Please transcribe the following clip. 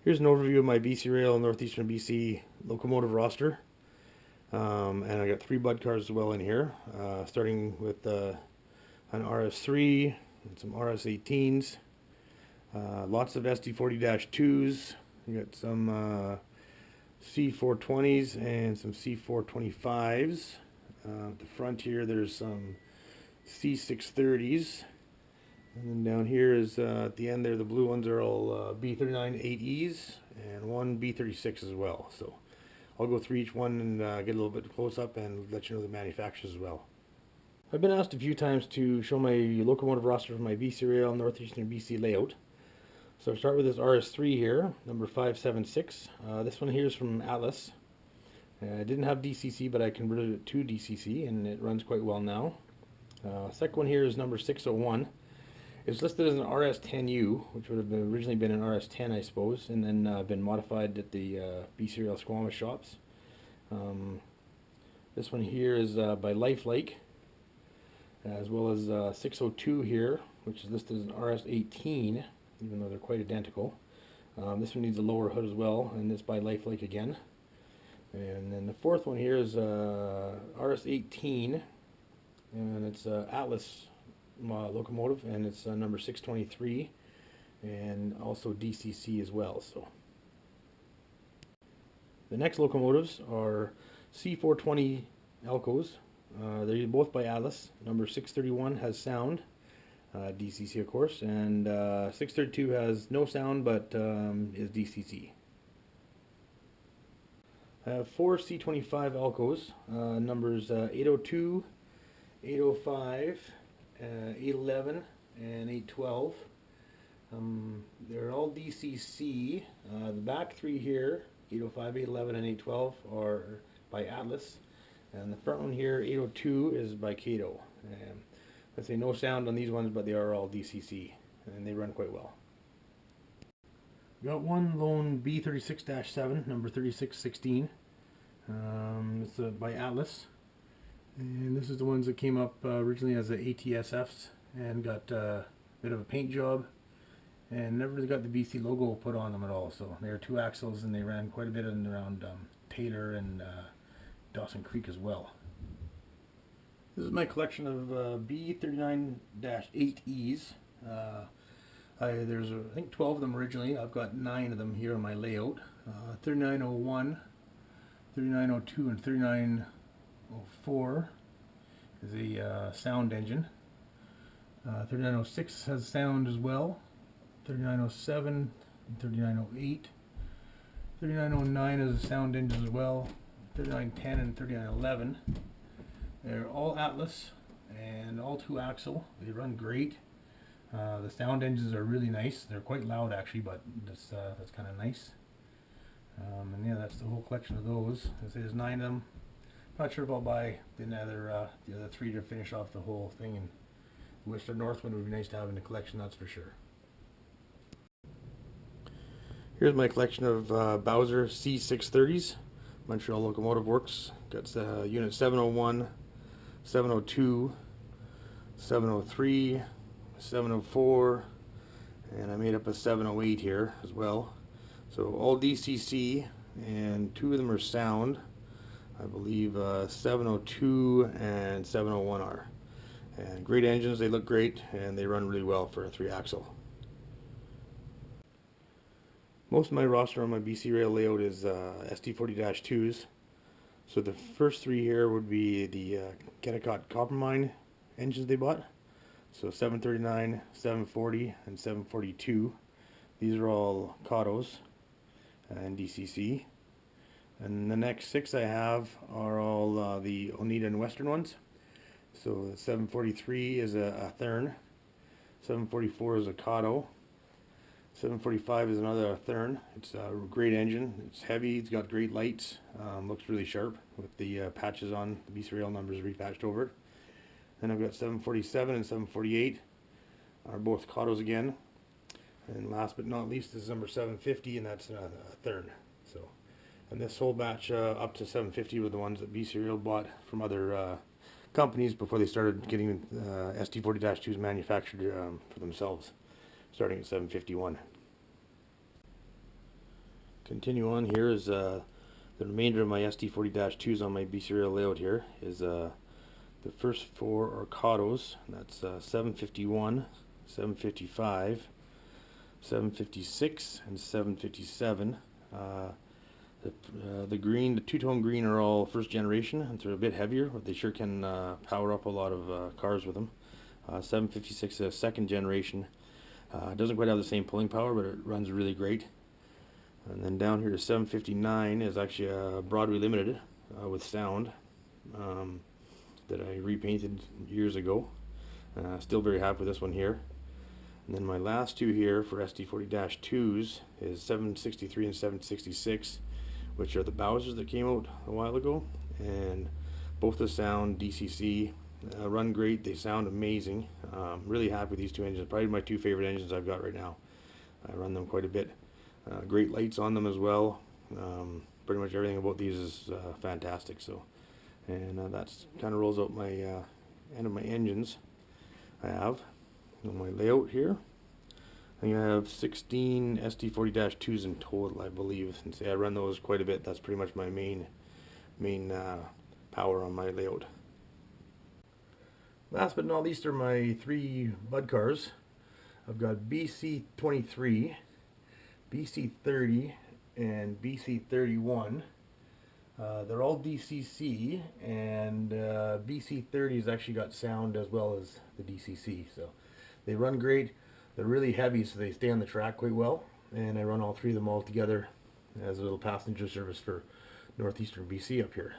Here's an overview of my BC Rail Northeastern BC locomotive roster. And I got 3 bud cars as well in here, starting with an RS3 and some RS18s, lots of SD40-2s. You got some C420s and some C425s. At the front here there's some C630s. And then down here is at the end there, the blue ones are all B39 8Es and one B36 as well. So I'll go through each one and get a little bit close up and let you know the manufacturers as well. I've been asked a few times to show my locomotive roster for my BC Rail Northeastern BC layout. So I'll start with this RS3 here, number 576. This one here is from Atlas. I didn't have DCC, but I converted it to DCC and it runs quite well now. Second one here is number 601. It's listed as an RS10U, which would have originally been an RS10, I suppose, and then been modified at the BC Rail Squamish shops. This one here is by Lifelike, as well as 602 here, which is listed as an RS18, even though they're quite identical. This one needs a lower hood as well, and it's by Lifelike again. And then the fourth one here is RS18, and it's Atlas locomotive, and it's number 623, and also DCC as well. So the next locomotives are C420 Elcos. They're both by Atlas. Number 631 has sound, DCC of course, and 632 has no sound but is DCC. I have 4 C25 Elcos, numbers 802, 805, 811 and 812. They're all DCC. The back 3 here, 805, 811 and 812, are by Atlas, and the front one here, 802, is by Cato. Let's say no sound on these ones, but they are all DCC and they run quite well. Got one lone B36-7, number 3616. It's by Atlas. And this is the ones that came up originally as the ATSFs and got a bit of a paint job and never really got the BC logo put on them at all. So they are 2 axles and they ran quite a bit around Taylor and Dawson Creek as well. This is my collection of B39-8Es. There's I think 12 of them originally. I've got 9 of them here on my layout. 3901, 3902 and 3904 is a sound engine. 3906 has sound as well. 3907 and 3908. 3909 is a sound engine as well. 3910 and 3911. They're all Atlas and all 2 axle. They run great. The sound engines are really nice. They're quite loud actually, but that's kind of nice. And yeah, that's the whole collection of those. There's 9 of them. Not sure if I'll buy the other 3 to finish off the whole thing. And Western Northwind would be nice to have in the collection, that's for sure. Here's my collection of Bowser C630s. Montreal Locomotive Works. Got unit 701, 702, 703, 704, and I made up a 708 here as well. So all DCC, and 2 of them are sound. I believe 702 and 701 are. And great engines, they look great, and they run really well for a 3-axle. Most of my roster on my BC Rail layout is SD40-2s. So the first 3 here would be the Kennecott Coppermine engines they bought. So 739, 740, and 742. These are all Cottos and DCC. And the next 6 I have are all the Oneida and Western ones. So 743 is a Thurn. 744 is a Cotto. 745 is another Thurn. It's a great engine. It's heavy. It's got great lights. Looks really sharp with the patches on. The BC Rail numbers repatched over it. Then I've got 747 and 748 are both Cottos again. And last but not least is number 750, and that's a Thurn. So, and this whole batch up to 750 were the ones that BC Rail bought from other companies before they started getting SD40-2s manufactured for themselves, starting at 751. continue on here is the remainder of my ST40-2s on my BC rail layout here is the first four are Cottos. That's 751, 755, 756, and 757. The green, the two-tone green are all first generation, and they're a bit heavier, but they sure can power up a lot of cars with them. 756 is second generation. It doesn't quite have the same pulling power, but it runs really great. And then down here to 759 is actually a Broadway Limited with sound that I repainted years ago. Still very happy with this one here. And then my last two here for ST40-2s is 763 and 766, which are the Bowsers that came out a while ago. And both the sound, DCC, run great. They sound amazing. Really happy with these two engines. Probably my two favorite engines I've got right now. I run them quite a bit. Great lights on them as well. Pretty much everything about these is fantastic. So, and that's kind of rolls out my end of my engines. I have on my layout here. I think I have 16 ST40-2s in total, I believe. And say I run those quite a bit. That's pretty much my main power on my layout. Last but not least are my three bud cars. I've got BC23, BC30, and BC31. They're all DCC, and BC30 has actually got sound as well as the DCC. So they run great. They're really heavy, so they stay on the track quite well. And I run all three of them all together as a little passenger service for northeastern BC up here.